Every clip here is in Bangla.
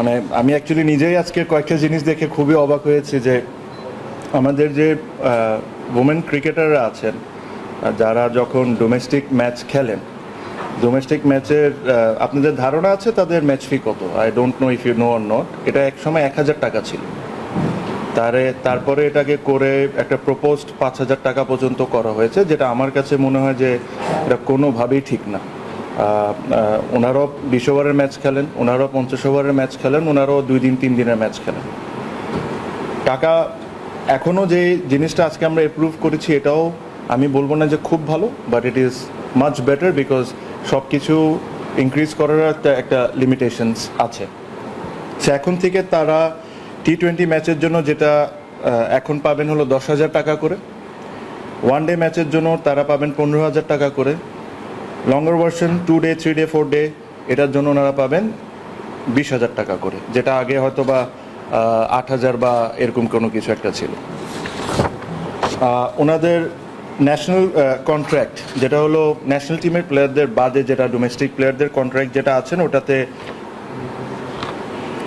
মানে আমি অ্যাকচুয়ালি নিজেই আজকে কয়েকটা জিনিস দেখে খুবই অবাক হয়েছি যে আমাদের যে ওমেন ক্রিকেটাররা আছেন যারা যখন ডোমেস্টিক ম্যাচ খেলেন, ডোমেস্টিক ম্যাচের আপনাদের ধারণা আছে তাদের ম্যাচ ফি কত? I don't know if you know or not. এটা একসময় 1,000 টাকা ছিল, তারপরে এটাকে করে একটা প্রপোজড 5,000 টাকা পর্যন্ত করা হয়েছে, যেটা আমার কাছে মনে হয় যে এটা কোনোভাবেই ঠিক না। ওনারাও 20 ওভারের ম্যাচ খেলেন, ওনারাও 50 ওভারের ম্যাচ খেলেন, ওনারাও 2 দিন 3 দিনের ম্যাচ খেলেন। টাকা এখনও যে জিনিসটা আজকে আমরা অ্যাপ্রুভ করেছি এটাও আমি বলবো না যে খুব ভালো, but it is much better because সব কিছু ইনক্রিজ করার একটা লিমিটেশনস আছে। সে এখন থেকে তারা T20 ম্যাচের জন্য যেটা এখন পাবেন হলো 10,000 টাকা করে, ওয়ান ডে ম্যাচের জন্য তারা পাবেন 15,000 টাকা করে, লঙ্গার ভার্সন 2 ডে 3 ডে 4 ডে এটার জন্য ওনারা পাবেন 20,000 টাকা করে, যেটা আগে হয়তো বা 8,000 বা এরকম কোনো কিছু একটা ছিল। ওনাদের ন্যাশনাল কন্ট্রাক্ট যেটা হলো ন্যাশনাল টিমের প্লেয়ারদের বাদে যেটা ডোমেস্টিক প্লেয়ারদের কন্ট্রাক্ট যেটা আছেন ওটাতে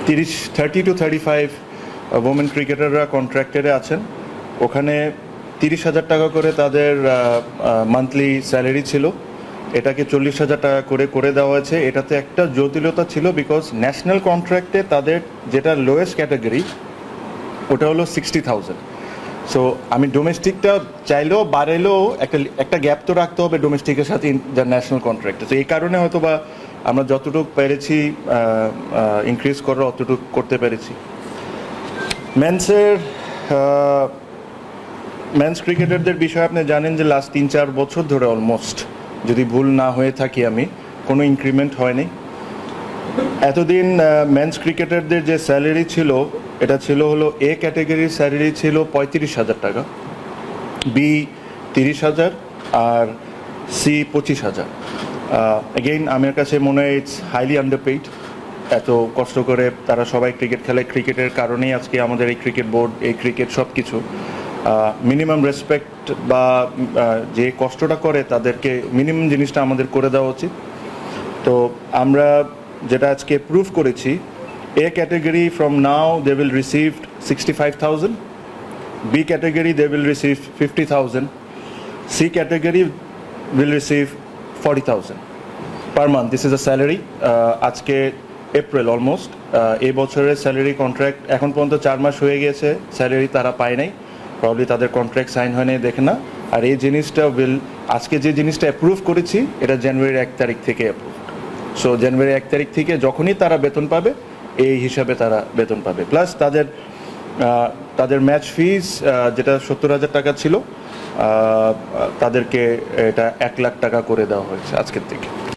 30 to 35 ওমেন ক্রিকেটাররা কন্ট্রাক্টেডে আছেন। ওখানে 30,000 টাকা করে তাদের মান্থলি স্যালারি ছিল, এটাকে 40,000 টাকা করে দেওয়া হয়েছে। এটাতে একটা জটিলতা ছিল বিকজ ন্যাশনাল কন্ট্রাক্টে তাদের যেটা লোয়েস্ট ক্যাটাগরি ওটা হলো 60,000। সো আমি ডোমেস্টিকটা চাইলেও বাড়াইলেও একটা গ্যাপ তো রাখতে হবে ডোমেস্টিকের সাথে ন্যাশনাল কন্ট্রাক্টে। তো এই কারণে হয়তো বা আমরা যতটুকু পেরেছি ইনক্রিজ করার অতটুকু করতে পেরেছি। মেন্স ক্রিকেটারদের বিষয়ে আপনি জানেন যে লাস্ট 3-4 বছর ধরে অলমোস্ট, যদি ভুল না হয়ে থাকি আমি, কোনো ইনক্রিমেন্ট হয়নি। এতদিন মেন্স ক্রিকেটারদের যে স্যালারি ছিল এটা ছিল হলো এ ক্যাটাগরির স্যালারি ছিল 35,000 টাকা, বি 30,000 আর সি 25,000। এগেইন আমার কাছে মনে হয় ইটস হাইলি আন্ডারপেইড। এত কষ্ট করে তারা সবাই ক্রিকেট খেলে, ক্রিকেটের কারণেই আজকে আমাদের এই ক্রিকেট বোর্ড, এই ক্রিকেট সব কিছু। মিনিমাম রেসপেক্ট বা যে কষ্টটা করে তাদেরকে মিনিমাম জিনিসটা আমাদের করে দেওয়া উচিত। তো আমরা যেটা আজকে প্রুভ করেছি, A category from now they will receive 65,000, B category they will receive 50,000, C category will receive 40,000 per month. This is a salary. আজকে এপ্রিল অলমোস্ট, এই বছরের স্যালারি কন্ট্রাক্ট এখন পর্যন্ত 4 মাস হয়ে গেছে, স্যালারি তারা পায় নাই, প্রবলি তাদের কন্ট্রাক্ট সাইন হয় নাই, দেখে না। আর এই জিনিসটা আজকে যে জিনিসটা অ্যাপ্রুভ করেছি এটা জানুয়ারির 1 তারিখ থেকে অ্যাপ্রুভ। সো জানুয়ারির 1 তারিখ থেকে যখনই তারা বেতন পাবে এই হিসাবে তারা বেতন পাবে, প্লাস তাদের ম্যাচ ফিস যেটা 70,000 টাকা ছিল তাদেরকে এটা 1 লাখ টাকা করে দেওয়া হয়েছে আজকের থেকে।